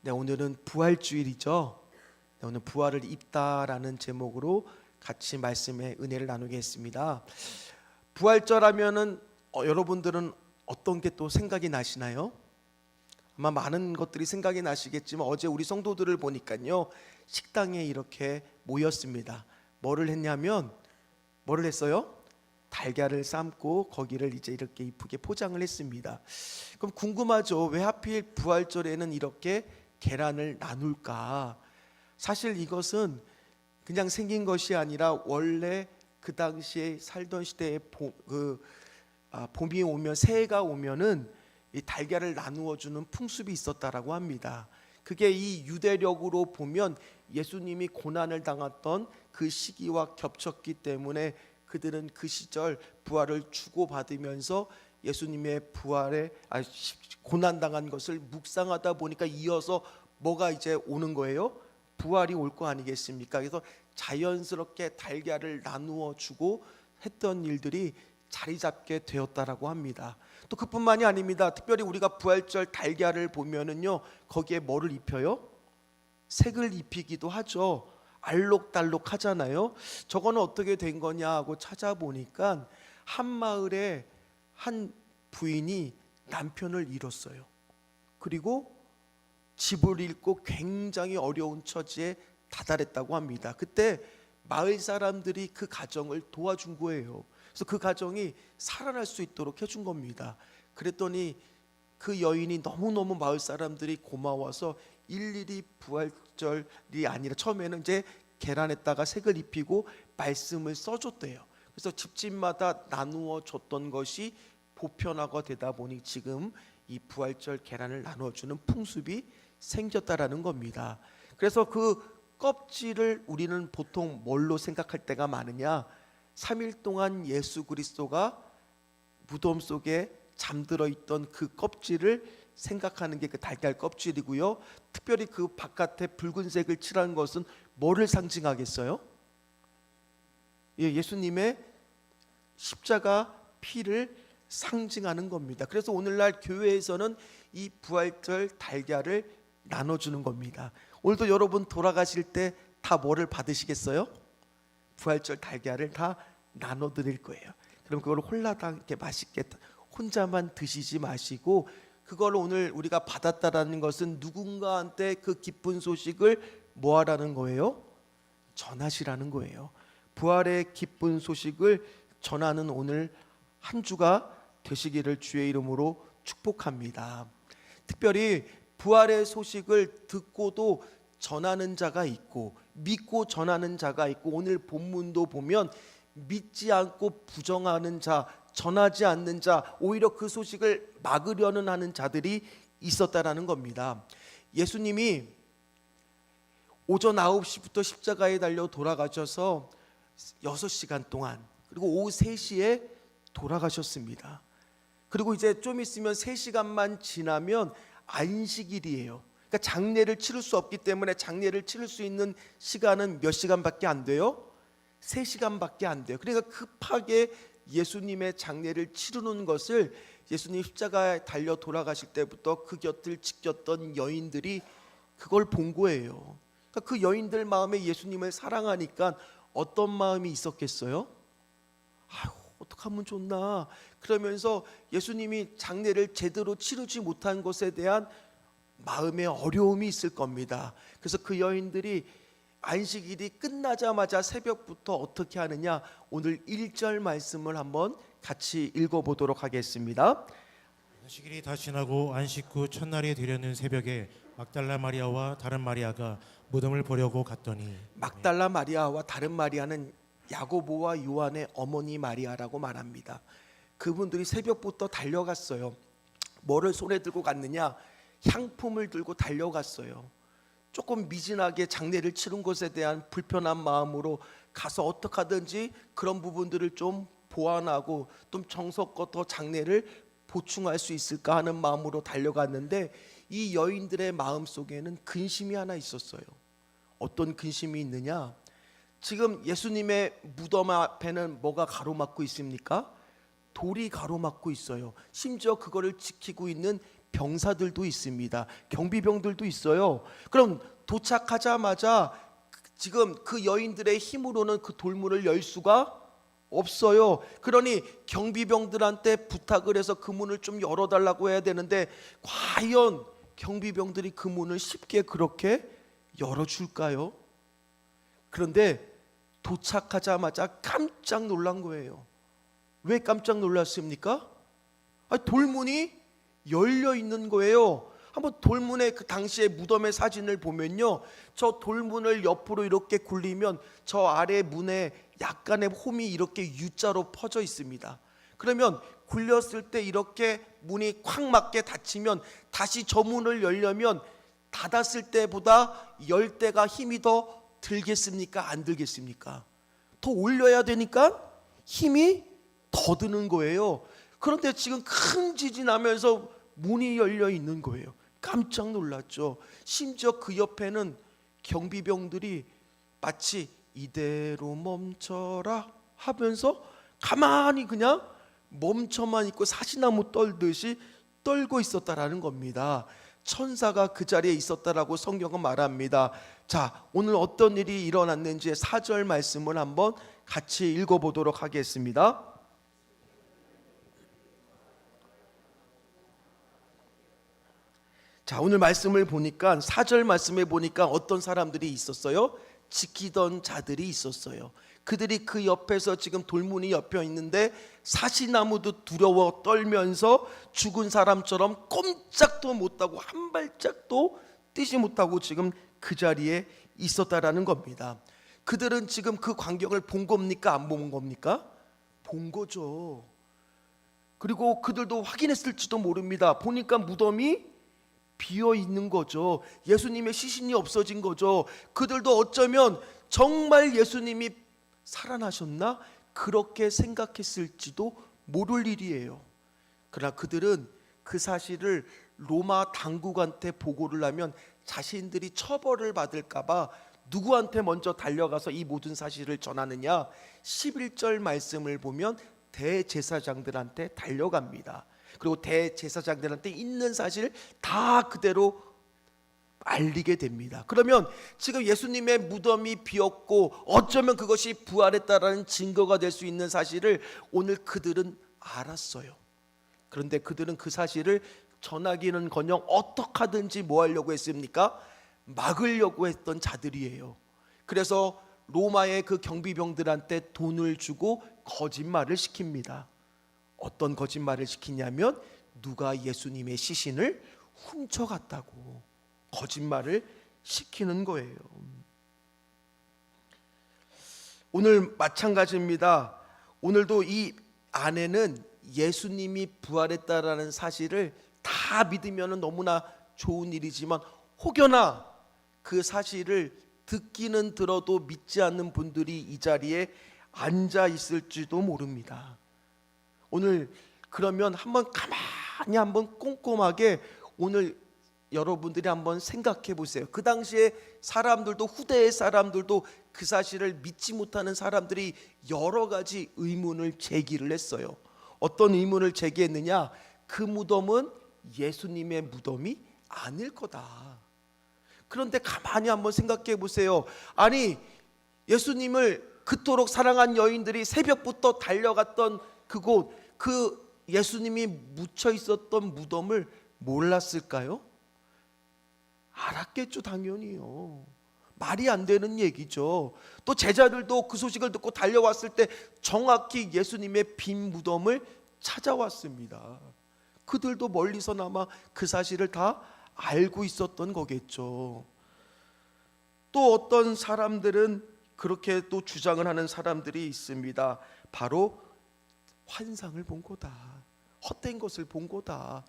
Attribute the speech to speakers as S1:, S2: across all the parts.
S1: 네, 오늘은 부활주일이죠. 네, 오늘 부활을 입다라는 제목으로 같이 말씀의 은혜를 나누겠습니다. 부활절 하면은 여러분들은 어떤 게 또 생각이 나시나요? 아마 많은 것들이 생각이 나시겠지만 어제 우리 성도들을 보니까요, 식당에 이렇게 모였습니다. 뭐를 했냐면 뭐를 했어요? 달걀을 삶고 거기를 이제 이렇게 이쁘게 포장을 했습니다. 그럼 궁금하죠? 왜 하필 부활절에는 이렇게 계란을 나눌까? 사실 이것은 그냥 생긴 것이 아니라 원래 그 당시에 살던 시대에 봄이 오면 새해가 오면은 이 달걀을 나누어 주는 풍습이 있었다라고 합니다. 그게 이 유대력으로 보면 예수님이 고난을 당했던 그 시기와 겹쳤기 때문에 그들은 그 시절 부활을 주고받으면서 예수님의 부활에 고난 당한 것을 묵상하다 보니까 이어서 뭐가 이제 오는 거예요? 부활이 올 거 아니겠습니까? 그래서 자연스럽게 달걀을 나누어 주고 했던 일들이 자리 잡게 되었다라고 합니다. 또 그뿐만이 아닙니다. 특별히 우리가 부활절 달걀을 보면은요, 거기에 뭐를 입혀요? 색을 입히기도 하죠. 알록달록 하잖아요. 저거는 어떻게 된 거냐 하고 찾아보니까 한 마을에 한 부인이 남편을 잃었어요. 그리고 집을 잃고 굉장히 어려운 처지에 다다랐다고 합니다. 그때 마을 사람들이 그 가정을 도와준 거예요. 그래서 그 가정이 살아날 수 있도록 해준 겁니다. 그랬더니 그 여인이 너무너무 마을 사람들이 고마워서 일일이 부활절이 아니라 처음에는 이제 계란에다가 색을 입히고 말씀을 써줬대요. 그래서 집집마다 나누어 줬던 것이 보편화가 되다 보니 지금 이 부활절 계란을 나눠주는 풍습이 생겼다라는 겁니다. 그래서 그 껍질을 우리는 보통 뭘로 생각할 때가 많으냐? 3일 동안 예수 그리스도가 무덤 속에 잠들어 있던 그 껍질을 생각하는 게 그 달걀 껍질이고요. 특별히 그 바깥에 붉은색을 칠한 것은 뭐를 상징하겠어요? 예수님의 십자가 피를 상징하는 겁니다. 그래서 오늘날 교회에서는 이 부활절 달걀을 나눠주는 겁니다. 오늘도 여러분 돌아가실 때 다 뭐를 받으시겠어요? 부활절 달걀을 다 나눠드릴 거예요. 그럼 그걸 홀라당 이렇게 맛있게 혼자만 드시지 마시고, 그걸 오늘 우리가 받았다라는 것은 누군가한테 그 기쁜 소식을 뭐하라는 거예요? 전하시라는 거예요. 부활의 기쁜 소식을 전하는 오늘 한 주가 되시기를 주의 이름으로 축복합니다. 특별히 부활의 소식을 듣고도 전하는 자가 있고 믿고 전하는 자가 있고, 오늘 본문도 보면 믿지 않고 부정하는 자, 전하지 않는 자, 오히려 그 소식을 막으려는 하는 자들이 있었다라는 겁니다. 예수님이 오전 9시부터 십자가에 달려 돌아가셔서 6시간 동안, 그리고 오후 3시에 돌아가셨습니다. 그리고 이제 좀 있으면 3시간만 지나면 안식일이에요. 그러니까 장례를 치를 수 없기 때문에 장례를 치를 수 있는 시간은 몇 시간밖에 안 돼요? 3시간밖에 안 돼요. 그러니까 급하게 예수님의 장례를 치르는 것을 예수님 십자가에 달려 돌아가실 때부터 그 곁을 지켰던 여인들이 그걸 본 거예요. 그러니까 그 여인들 마음에 예수님을 사랑하니까 어떤 마음이 있었겠어요? 아유, 어떡하면 좋나. 그러면서 예수님이 장례를 제대로 치르지 못한 것에 대한 마음의 어려움이 있을 겁니다. 그래서 그 여인들이 안식일이 끝나자마자 새벽부터 어떻게 하느냐, 오늘 1절 말씀을 한번 같이 읽어보도록 하겠습니다.
S2: 안식일이 다 지나고 안식 후 첫날이 되려는 새벽에 막달라 마리아와 다른 마리아가 무덤을 보려고 갔더니,
S1: 막달라 마리아와 다른 마리아는 야고보와 요한의 어머니 마리아라고 말합니다. 그분들이 새벽부터 달려갔어요. 뭐를 손에 들고 갔느냐? 향품을 들고 달려갔어요. 조금 미진하게 장례를 치른 것에 대한 불편한 마음으로 가서 어떻게 하든지 그런 부분들을 좀 보완하고 좀 정성껏 더 장례를 보충할 수 있을까 하는 마음으로 달려갔는데, 이 여인들의 마음 속에는 근심이 하나 있었어요. 어떤 근심이 있느냐? 지금 예수님의 무덤 앞에는 뭐가 가로막고 있습니까? 돌이 가로막고 있어요. 심지어 그거를 지키고 있는 병사들도 있습니다. 경비병들도 있어요. 그럼 도착하자마자 지금 그 여인들의 힘으로는 그 돌문을 열 수가 없어요. 그러니 경비병들한테 부탁을 해서 그 문을 좀 열어달라고 해야 되는데 과연 경비병들이 그 문을 쉽게 그렇게 열어줄까요? 그런데 도착하자마자 깜짝 놀란 거예요. 왜 깜짝 놀랐습니까? 돌문이 열려 있는 거예요. 한번 돌문의 그 당시의 무덤의 사진을 보면요, 저 돌문을 옆으로 이렇게 굴리면 저 아래 문에 약간의 홈이 이렇게 U자로 퍼져 있습니다. 그러면 굴렸을 때 이렇게 문이 콱 맞게 닫히면 다시 저 문을 열려면 닫았을 때보다 열 때가 힘이 더 들겠습니까? 안 들겠습니까? 더 올려야 되니까 힘이 더 드는 거예요. 그런데 지금 큰 지진 나면서 문이 열려 있는 거예요. 깜짝 놀랐죠. 심지어 그 옆에는 경비병들이 마치 이대로 멈춰라 하면서 가만히 그냥 멈춰만 있고 사시나무 떨듯이 떨고 있었다라는 겁니다. 천사가 그 자리에 있었다라고 성경은 말합니다. 자, 오늘 어떤 일이 일어났는지 4절 말씀을 한번 같이 읽어보도록 하겠습니다. 자, 오늘 말씀을 보니까 4절 말씀에 보니까 어떤 사람들이 있었어요? 지키던 자들이 있었어요. 그들이 그 옆에서 지금 돌문이 옆에 있는데 사시나무도 두려워 떨면서 죽은 사람처럼 꼼짝도 못하고 한 발짝도 뛰지 못하고 지금 그 자리에 있었다라는 겁니다. 그들은 지금 그 광경을 본 겁니까? 안 본 겁니까? 본 거죠. 그리고 그들도 확인했을지도 모릅니다. 보니까 무덤이 비어 있는 거죠. 예수님의 시신이 없어진 거죠. 그들도 어쩌면 정말 예수님이 살아나셨나? 그렇게 생각했을지도 모를 일이에요. 그러나 그들은 그 사실을 로마 당국한테 보고를 하면 자신들이 처벌을 받을까봐 누구한테 먼저 달려가서 이 모든 사실을 전하느냐? 11절 말씀을 보면 대제사장들한테 달려갑니다. 그리고 대제사장들한테 있는 사실 다 그대로 알리게 됩니다. 그러면 지금 예수님의 무덤이 비었고 어쩌면 그것이 부활했다라는 증거가 될 수 있는 사실을 오늘 그들은 알았어요. 그런데 그들은 그 사실을 전하기는커녕 어떻게 하든지 뭐 하려고 했습니까? 막으려고 했던 자들이에요. 그래서 로마의 그 경비병들한테 돈을 주고 거짓말을 시킵니다. 어떤 거짓말을 시키냐면 누가 예수님의 시신을 훔쳐갔다고 거짓말을 시키는 거예요. 오늘 마찬가지입니다. 오늘도 이 안에는 예수님이 부활했다라는 사실을 다 믿으면 너무나 좋은 일이지만 혹여나 그 사실을 듣기는 들어도 믿지 않는 분들이 이 자리에 앉아 있을지도 모릅니다. 오늘 그러면 한번 가만히 한번 꼼꼼하게 오늘 여러분들이 한번 생각해 보세요. 그 당시에 사람들도 후대의 사람들도 그 사실을 믿지 못하는 사람들이 여러 가지 의문을 제기를 했어요. 어떤 의문을 제기했느냐? 그 무덤은 예수님의 무덤이 아닐 거다. 그런데 가만히 한번 생각해 보세요. 아니, 예수님을 그토록 사랑한 여인들이 새벽부터 달려갔던 그곳, 그 예수님이 묻혀 있었던 무덤을 몰랐을까요? 알았겠죠, 당연히요. 말이 안 되는 얘기죠. 또 제자들도 그 소식을 듣고 달려왔을 때 정확히 예수님의 빈 무덤을 찾아왔습니다. 그들도 멀리서나마 그 사실을 다 알고 있었던 거겠죠. 또 어떤 사람들은 그렇게 또 주장을 하는 사람들이 있습니다. 바로 환상을 본 거다. 헛된 것을 본 거다.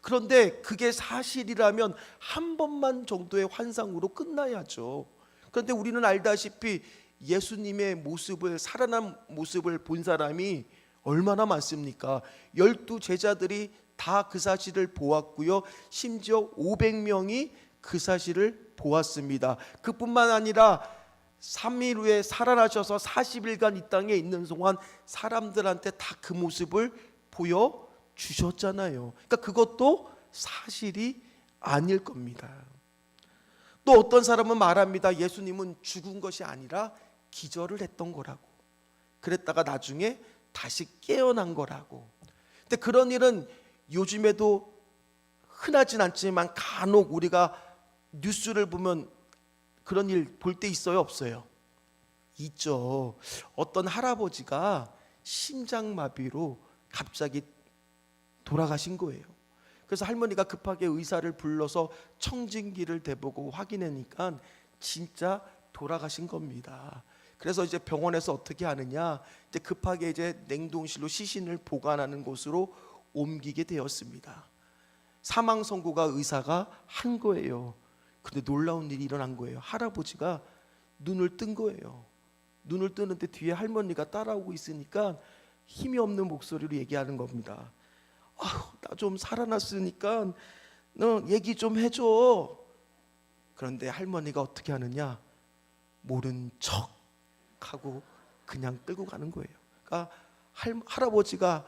S1: 그런데 그게 사실이라면 한 번만 정도의 환상으로 끝나야죠. 그런데 우리는 알다시피 예수님의 모습을, 살아난 모습을 본 사람이 얼마나 많습니까? 12 제자들이 다 그 사실을 보았고요. 심지어 500명이 그 사실을 보았습니다. 그뿐만 아니라 3일 후에 살아나셔서 40일간 이 땅에 있는 동안 사람들한테 다 그 모습을 보여주셨잖아요. 그러니까 그것도 사실이 아닐 겁니다. 또 어떤 사람은 말합니다. 예수님은 죽은 것이 아니라 기절을 했던 거라고. 그랬다가 나중에 다시 깨어난 거라고. 근데 그런 일은 요즘에도 흔하진 않지만 간혹 우리가 뉴스를 보면 그런 일 볼 때 있어요, 없어요? 있죠. 어떤 할아버지가 심장마비로 갑자기 돌아가신 거예요. 그래서 할머니가 급하게 의사를 불러서 청진기를 대보고 확인하니까 진짜 돌아가신 겁니다. 그래서 이제 병원에서 어떻게 하느냐, 이제 급하게 이제 냉동실로 시신을 보관하는 곳으로 옮기게 되었습니다. 사망 선고가 의사가 한 거예요. 근데 놀라운 일이 일어난 거예요. 할아버지가 눈을 뜬 거예요. 눈을 뜨는데 뒤에 할머니가 따라오고 있으니까 힘이 없는 목소리로 얘기하는 겁니다. 나 좀 살아났으니까 너 얘기 좀 해줘. 그런데 할머니가 어떻게 하느냐, 모른 척 하고 그냥 끌고 가는 거예요. 그러니까 할아버지가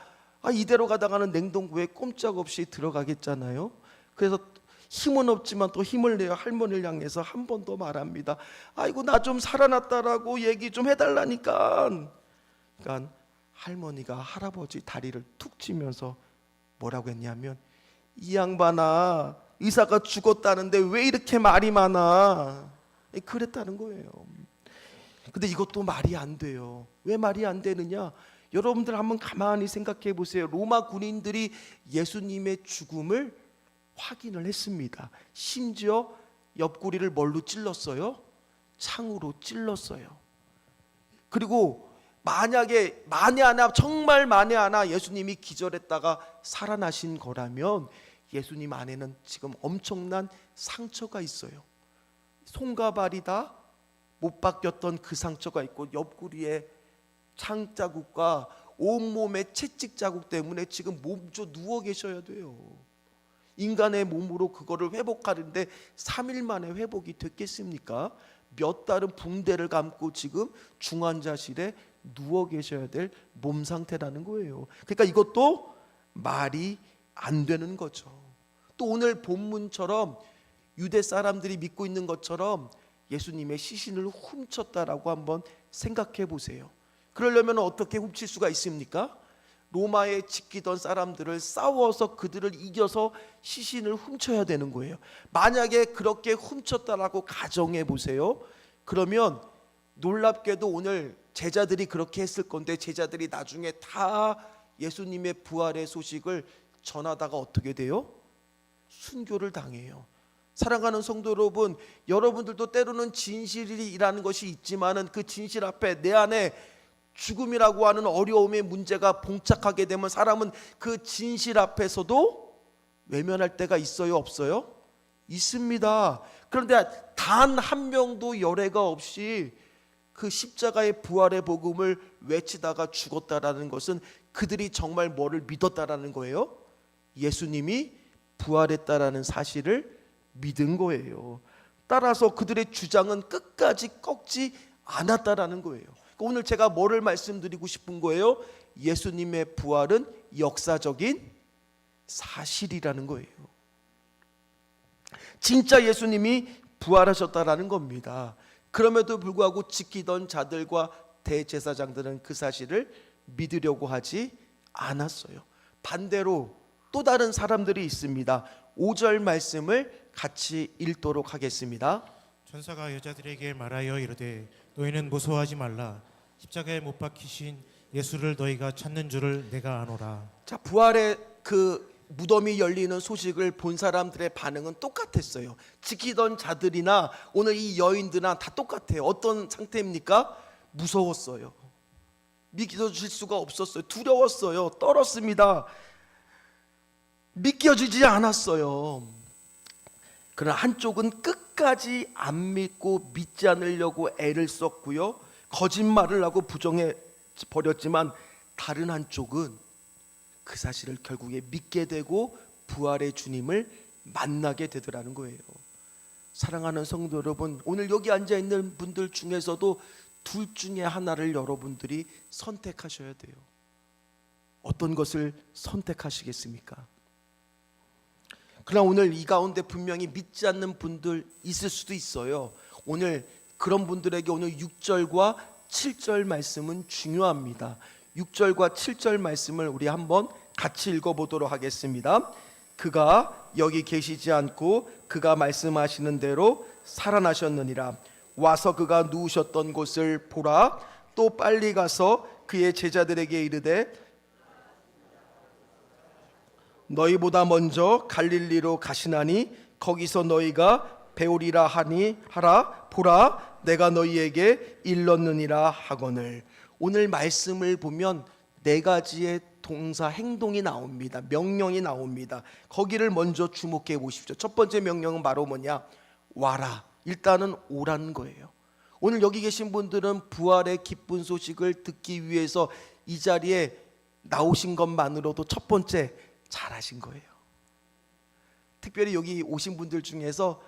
S1: 이대로 가다가는 냉동고에 꼼짝없이 들어가겠잖아요. 그래서 힘은 없지만 또 힘을 내어 할머니를 향해서 한 번 더 말합니다. 아이고 나 좀 살아났다라고 얘기 좀 해달라니까. 그러니까 할머니가 할아버지 다리를 툭 치면서 뭐라고 했냐면, 이 양반아, 의사가 죽었다는데 왜 이렇게 말이 많아? 그랬다는 거예요. 근데 이것도 말이 안 돼요. 왜 말이 안 되느냐? 여러분들 한번 가만히 생각해 보세요. 로마 군인들이 예수님의 죽음을 확인을 했습니다. 심지어 옆구리를 뭘로 찔렀어요? 창으로 찔렀어요. 그리고 만약에 만에 하나, 정말 만에 하나 예수님이 기절했다가 살아나신 거라면 예수님 안에는 지금 엄청난 상처가 있어요. 손과 발이 다 못 바뀌었던 그 상처가 있고, 옆구리에 창 자국과 온몸에 채찍 자국 때문에 지금 몸져 누워 계셔야 돼요. 인간의 몸으로 그거를 회복하는데 3일 만에 회복이 됐겠습니까? 몇 달은 붕대를 감고 지금 중환자실에 누워 계셔야 될 몸 상태라는 거예요. 그러니까 이것도 말이 안 되는 거죠. 또 오늘 본문처럼 유대 사람들이 믿고 있는 것처럼 예수님의 시신을 훔쳤다라고 한번 생각해 보세요. 그러려면 어떻게 훔칠 수가 있습니까? 로마에 지키던 사람들을 싸워서 그들을 이겨서 시신을 훔쳐야 되는 거예요. 만약에 그렇게 훔쳤다라고 가정해 보세요. 그러면 놀랍게도 오늘 제자들이 그렇게 했을 건데, 제자들이 나중에 다 예수님의 부활의 소식을 전하다가 어떻게 돼요? 순교를 당해요. 사랑하는 성도 여러분, 여러분들도 때로는 진실이라는 것이 있지만은 그 진실 앞에 내 안에 죽음이라고 하는 어려움의 문제가 봉착하게 되면 사람은 그 진실 앞에서도 외면할 때가 있어요, 없어요? 있습니다. 그런데 단 한 명도 열애가 없이 그 십자가의 부활의 복음을 외치다가 죽었다라는 것은 그들이 정말 뭐를 믿었다라는 거예요? 예수님이 부활했다라는 사실을 믿은 거예요. 따라서 그들의 주장은 끝까지 꺾지 않았다라는 거예요. 오늘 제가 뭐를 말씀드리고 싶은 거예요? 예수님의 부활은 역사적인 사실이라는 거예요. 진짜 예수님이 부활하셨다라는 겁니다. 그럼에도 불구하고 지키던 자들과 대제사장들은 그 사실을 믿으려고 하지 않았어요. 반대로 또 다른 사람들이 있습니다. 5절 말씀을 같이 읽도록 하겠습니다.
S2: 천사가 여자들에게 말하여 이르되 너희는 무서워하지 말라. 십자가에 못 박히신 예수를 너희가 찾는 줄을 내가 아노라.
S1: 자, 부활의 그 무덤이 열리는 소식을 본 사람들의 반응은 똑같았어요. 지키던 자들이나 오늘 이 여인들이나 다 똑같아요. 어떤 상태입니까? 무서웠어요. 믿겨질 수가 없었어요. 두려웠어요. 떨었습니다. 믿겨지지 않았어요. 그러나 한쪽은 끝까지 안 믿고 믿지 않으려고 애를 썼고요, 거짓말을 하고 부정해 버렸지만 다른 한쪽은 그 사실을 결국에 믿게 되고 부활의 주님을 만나게 되더라는 거예요. 사랑하는 성도 여러분, 오늘 여기 앉아 있는 분들 중에서도 둘 중에 하나를 여러분들이 선택하셔야 돼요. 어떤 것을 선택하시겠습니까? 그러나 오늘 이 가운데 분명히 믿지 않는 분들 있을 수도 있어요. 오늘 그런 분들에게 오늘 6절과 7절 말씀은 중요합니다. 6절과 7절 말씀을 우리 한번 같이 읽어보도록 하겠습니다. 그가 여기 계시지 않고 그가 말씀하시는 대로 살아나셨느니라. 와서 그가 누우셨던 곳을 보라. 또 빨리 가서 그의 제자들에게 이르되 너희보다 먼저 갈릴리로 가시나니 거기서 너희가 배우리라 하라. 보라, 내가 너희에게 일렀느니라 하거늘. 오늘 말씀을 보면 네 가지의 동사 행동이 나옵니다. 명령이 나옵니다. 거기를 먼저 주목해 보십시오. 첫 번째 명령은 바로 뭐냐? 와라. 일단은 오라는 거예요. 오늘 여기 계신 분들은 부활의 기쁜 소식을 듣기 위해서 이 자리에 나오신 것만으로도 첫 번째 잘하신 거예요. 특별히 여기 오신 분들 중에서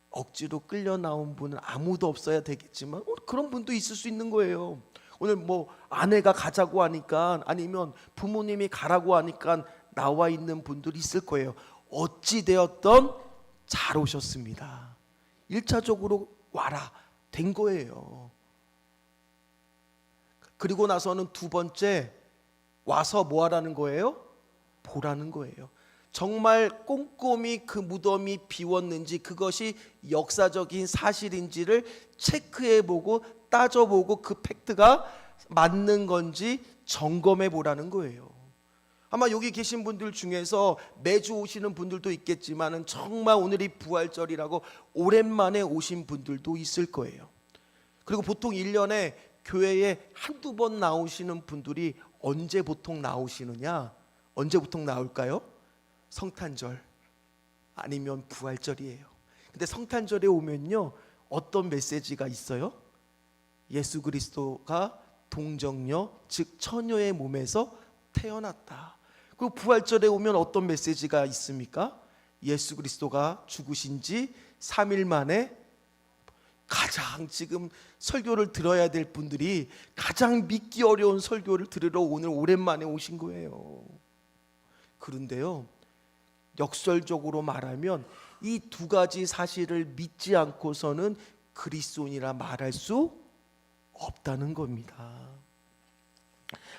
S1: 억지로 끌려 나온 분은 아무도 없어야 되겠지만 그런 분도 있을 수 있는 거예요. 오늘 뭐 아내가 가자고 하니까, 아니면 부모님이 가라고 하니까 나와 있는 분들이 있을 거예요. 어찌 되었던 잘 오셨습니다. 1차적으로 와라 된 거예요. 그리고 나서는 두 번째 와서 뭐 하라는 거예요? 보라는 거예요. 정말 꼼꼼히 그 무덤이 비웠는지, 그것이 역사적인 사실인지를 체크해보고 따져보고 그 팩트가 맞는 건지 점검해 보라는 거예요. 아마 여기 계신 분들 중에서 매주 오시는 분들도 있겠지만 정말 오늘이 부활절이라고 오랜만에 오신 분들도 있을 거예요. 그리고 보통 1년에 교회에 한두 번 나오시는 분들이 언제 보통 나오시느냐? 언제 보통 나올까요? 성탄절 아니면 부활절이에요. 근데 성탄절에 오면요, 어떤 메시지가 있어요? 예수 그리스도가 동정녀, 즉 처녀의 몸에서 태어났다. 그리고 부활절에 오면 어떤 메시지가 있습니까? 예수 그리스도가 죽으신 지 3일 만에, 가장 지금 설교를 들어야 될 분들이 가장 믿기 어려운 설교를 들으러 오늘 오랜만에 오신 거예요. 그런데요, 역설적으로 말하면 이 두 가지 사실을 믿지 않고서는 그리스도인이라 말할 수 없다는 겁니다.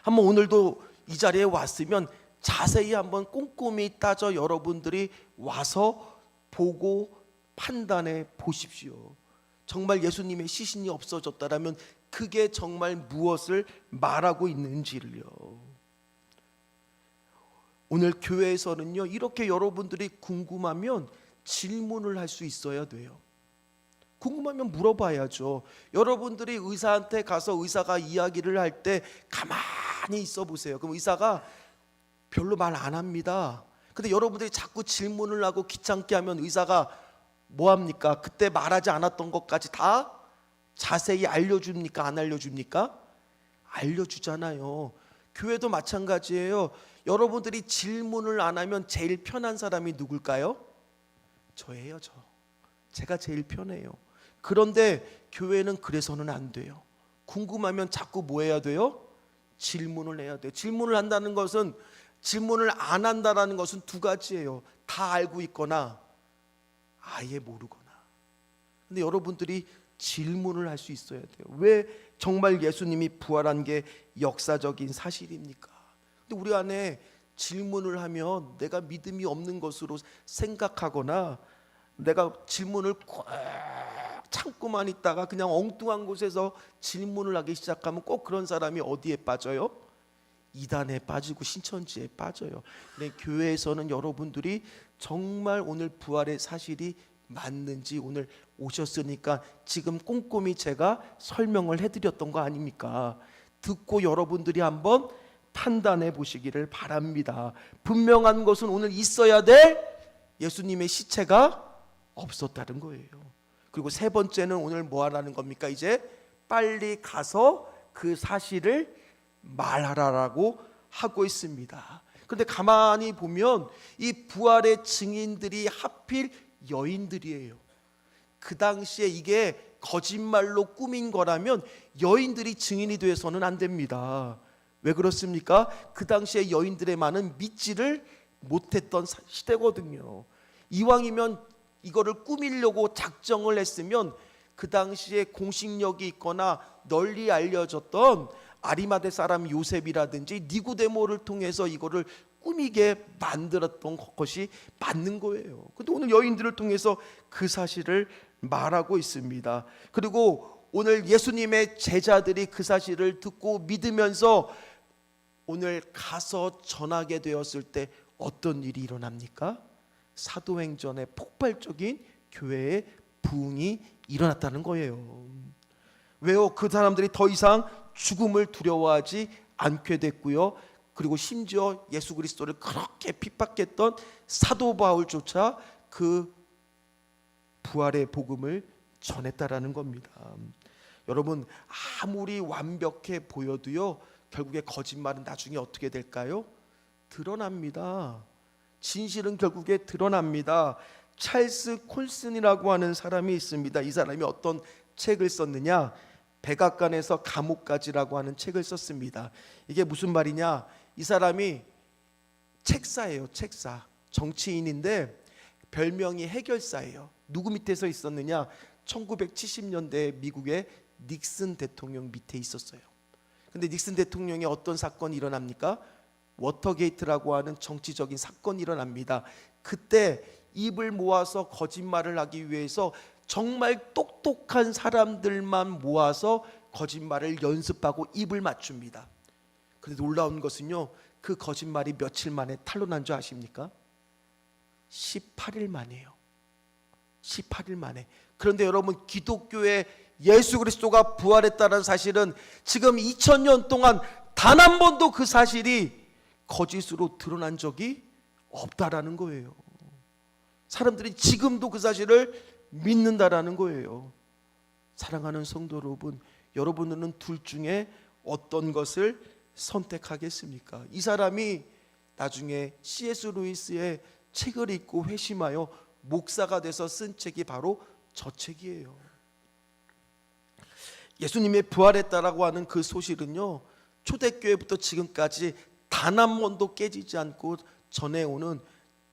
S1: 한번 오늘도 이 자리에 왔으면 자세히 한번 꼼꼼히 따져 여러분들이 와서 보고 판단해 보십시오. 정말 예수님의 시신이 없어졌다라면 그게 정말 무엇을 말하고 있는지를요. 오늘 교회에서는요, 이렇게 여러분들이 궁금하면 질문을 할 수 있어야 돼요. 궁금하면 물어봐야죠. 여러분들이 의사한테 가서 의사가 이야기를 할 때 가만히 있어 보세요. 그럼 의사가 별로 말 안 합니다. 근데 여러분들이 자꾸 질문을 하고 귀찮게 하면 의사가 뭐 합니까? 그때 말하지 않았던 것까지 다 자세히 알려줍니까? 안 알려줍니까? 알려주잖아요. 교회도 마찬가지예요. 여러분들이 질문을 안 하면 제일 편한 사람이 누굴까요? 저예요. 제가 제일 편해요. 그런데 교회는 그래서는 안 돼요. 궁금하면 자꾸 뭐 해야 돼요? 질문을 해야 돼요. 질문을 한다는 것은, 질문을 안 한다는 것은 두 가지예요. 다 알고 있거나 아예 모르거나. 근데 여러분들이 질문을 할 수 있어야 돼요. 왜 정말 예수님이 부활한 게 역사적인 사실입니까? 근데 우리 안에 질문을 하면 내가 믿음이 없는 것으로 생각하거나, 내가 질문을 꼭 참고만 있다가 그냥 엉뚱한 곳에서 질문을 하기 시작하면 꼭 그런 사람이 어디에 빠져요? 이단에 빠지고 신천지에 빠져요. 근데 교회에서는 여러분들이 정말 오늘 부활의 사실이 맞는지 오늘 오셨으니까 지금 꼼꼼히 제가 설명을 해드렸던 거 아닙니까? 듣고 여러분들이 한번 판단해 보시기를 바랍니다. 분명한 것은 오늘 있어야 될 예수님의 시체가 없었다는 거예요. 그리고 세 번째는 오늘 뭐 하라는 겁니까? 이제 빨리 가서 그 사실을 말하라라고 하고 있습니다. 그런데 가만히 보면 이 부활의 증인들이 하필 여인들이에요. 그 당시에 이게 거짓말로 꾸민 거라면 여인들이 증인이 되어서는 안 됩니다. 왜 그렇습니까? 그 당시에 여인들의 말은 믿지를 못했던 시대거든요. 이왕이면 이거를 꾸미려고 작정을 했으면 그 당시에 공식력이 있거나 널리 알려졌던 아리마대 사람 요셉이라든지 니고데모를 통해서 이거를 꾸미게 만들었던 것이 맞는 거예요. 근데 오늘 여인들을 통해서 그 사실을 말하고 있습니다. 그리고 오늘 예수님의 제자들이 그 사실을 듣고 믿으면서 오늘 가서 전하게 되었을 때 어떤 일이 일어납니까? 사도행전의 폭발적인 교회의 부흥이 일어났다는 거예요. 왜요? 그 사람들이 더 이상 죽음을 두려워하지 않게 됐고요. 그리고 심지어 예수 그리스도를 그렇게 핍박했던 사도 바울조차 그 부활의 복음을 전했다라는 겁니다. 여러분, 아무리 완벽해 보여도요, 결국에 거짓말은 나중에 어떻게 될까요? 드러납니다. 진실은 결국에 드러납니다. 찰스 콜슨이라고 하는 사람이 있습니다. 이 사람이 어떤 책을 썼느냐? 백악관에서 감옥까지라고 하는 책을 썼습니다. 이게 무슨 말이냐? 이 사람이 책사예요. 책사. 정치인인데 별명이 해결사예요. 누구 밑에서 있었느냐? 1970년대 미국의 닉슨 대통령 밑에 있었어요. 근데 닉슨 대통령이 어떤 사건이 일어납니까? 워터게이트라고 하는 정치적인 사건이 일어납니다. 그때 입을 모아서 거짓말을 하기 위해서 정말 똑똑한 사람들만 모아서 거짓말을 연습하고 입을 맞춥니다. 그런데 놀라운 것은요, 그 거짓말이 며칠 만에 탄로난 줄 아십니까? 18일 만에요. 18일 만에. 그런데 여러분, 기독교의 예수 그리스도가 부활했다는 사실은 지금 2000년 동안 단 한 번도 그 사실이 거짓으로 드러난 적이 없다라는 거예요. 사람들이 지금도 그 사실을 믿는다라는 거예요. 사랑하는 성도 여러분, 여러분은 둘 중에 어떤 것을 선택하겠습니까? 이 사람이 나중에 C.S. 루이스의 책을 읽고 회심하여 목사가 돼서 쓴 책이 바로 저 책이에요. 예수님의 부활했다라고 하는 그 소식은요, 초대교회부터 지금까지 단 한 번도 깨지지 않고 전해오는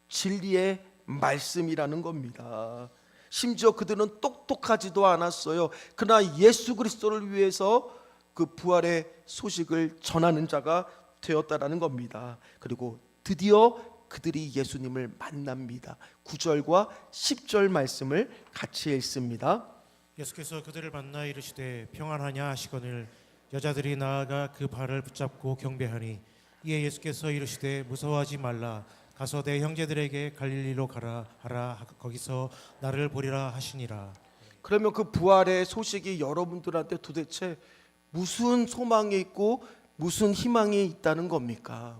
S1: 진리의 말씀이라는 겁니다. 심지어 그들은 똑똑하지도 않았어요. 그러나 예수 그리스도를 위해서 그 부활의 소식을 전하는 자가 되었다라는 겁니다. 그리고 드디어 그들이 예수님을 만납니다. 9절과 10절 말씀을 같이 읽습니다.
S2: 예수께서 그들을 만나 이르시되 평안하냐 하시거늘 여자들이 나아가 그 발을 붙잡고 경배하니 이에 예수께서 이르시되 무서워하지 말라 가서 내 형제들에게 갈릴리로 가라 하라 거기서 나를 보리라 하시니라.
S1: 그러면 그 부활의 소식이 여러분들한테 도대체 무슨 소망이 있고 무슨 희망이 있다는 겁니까?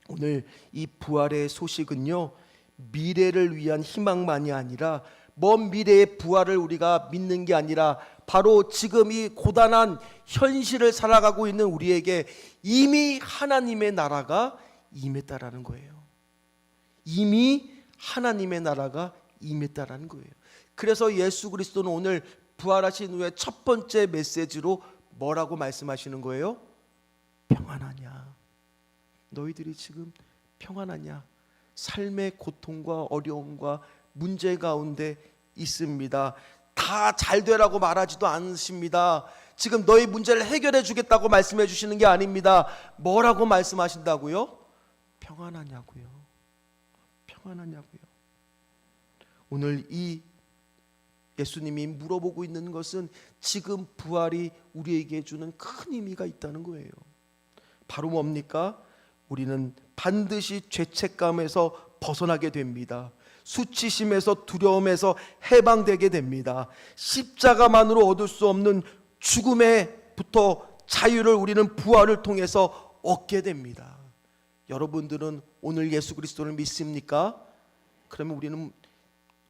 S1: 오늘 이 부활의 소식은요, 미래를 위한 희망만이 아니라 먼 미래의 부활을 우리가 믿는 게 아니라 바로 지금 이 고단한 현실을 살아가고 있는 우리에게 이미 하나님의 나라가 임했다라는 거예요. 이미 하나님의 나라가 임했다라는 거예요. 그래서 예수 그리스도는 오늘 부활하신 후에 첫 번째 메시지로 뭐라고 말씀하시는 거예요? 평안하냐? 너희들이 지금 평안하냐? 삶의 고통과 어려움과 문제 가운데 있습니다. 다 잘 되라고 말하지도 않으십니다. 지금 너희 문제를 해결해 주겠다고 말씀해 주시는 게 아닙니다. 뭐라고 말씀하신다고요? 평안하냐고요. 평안하냐고요. 오늘 이 예수님이 물어보고 있는 것은 지금 부활이 우리에게 주는 큰 의미가 있다는 거예요. 바로 뭡니까? 우리는 반드시 죄책감에서 벗어나게 됩니다. 수치심에서 두려움에서 해방되게 됩니다. 십자가만으로 얻을 수 없는 죽음에부터 자유를 우리는 부활을 통해서 얻게 됩니다. 여러분들은 오늘 예수 그리스도를 믿습니까? 그러면 우리는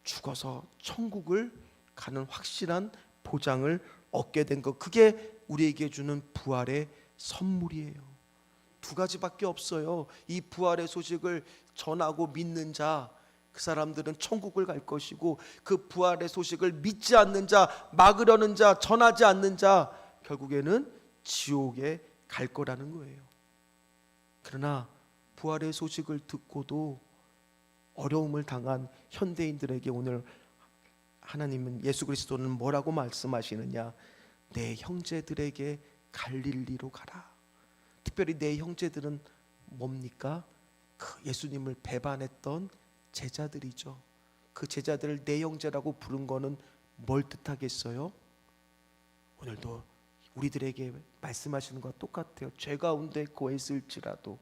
S1: 죽어서 천국을 가는 확실한 보장을 얻게 된 것, 그게 우리에게 주는 부활의 선물이에요. 두 가지밖에 없어요. 이 부활의 소식을 전하고 믿는 자, 그 사람들은 천국을 갈 것이고, 그 부활의 소식을 믿지 않는 자, 막으려는 자, 전하지 않는 자, 결국에는 지옥에 갈 거라는 거예요. 그러나 부활의 소식을 듣고도 어려움을 당한 현대인들에게 오늘 하나님은, 예수 그리스도는 뭐라고 말씀하시느냐? 내 형제들에게 갈릴리로 가라. 특별히 내 형제들은 뭡니까? 그 예수님을 배반했던 제자들이죠. 그 제자들을 내 형제라고 부른 거는 뭘 뜻하겠어요? 오늘도 우리들에게 말씀하시는 것과 똑같아요. 죄 가운데 거했을지라도,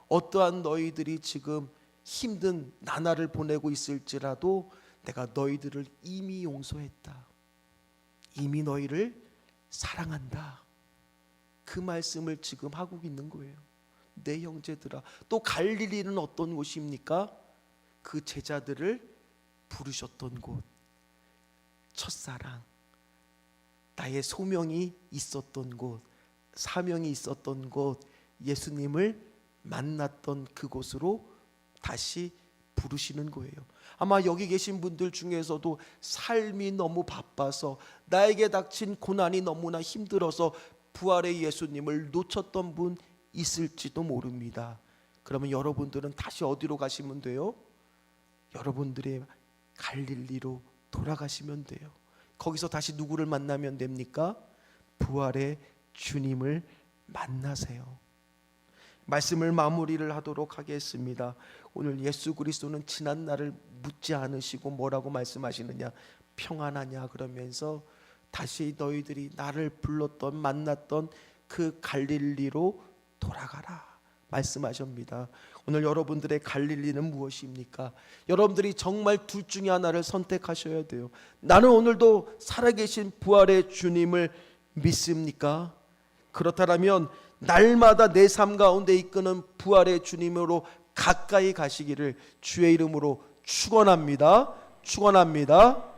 S1: 어떠한 너희들이 지금 힘든 나날을 보내고 있을지라도 내가 너희들을 이미 용서했다. 이미 너희를 사랑한다. 그 말씀을 지금 하고 있는 거예요. 내 형제들아. 또 갈릴리는 어떤 곳입니까? 그 제자들을 부르셨던 곳, 첫사랑, 나의 소명이 있었던 곳, 사명이 있었던 곳, 예수님을 만났던 그곳으로 다시 부르시는 거예요. 아마 여기 계신 분들 중에서도 삶이 너무 바빠서, 나에게 닥친 고난이 너무나 힘들어서 부활의 예수님을 놓쳤던 분 있을지도 모릅니다. 그러면 여러분들은 다시 어디로 가시면 돼요? 여러분들의 갈릴리로 돌아가시면 돼요. 거기서 다시 누구를 만나면 됩니까? 부활의 주님을 만나세요. 말씀을 마무리를 하도록 하겠습니다. 오늘 예수 그리스도는 지난 날을 묻지 않으시고 뭐라고 말씀하시느냐? 평안하냐? 그러면서 다시 너희들이 나를 불렀던, 만났던 그 갈릴리로 돌아가라 말씀하십니다. 오늘 여러분들의 갈릴리는 무엇입니까? 여러분들이 정말 둘 중에 하나를 선택하셔야 돼요. 나는 오늘도 살아계신 부활의 주님을 믿습니까? 그렇다면 날마다 내 삶 가운데 이끄는 부활의 주님으로 가까이 가시기를 주의 이름으로 축원합니다. 축원합니다.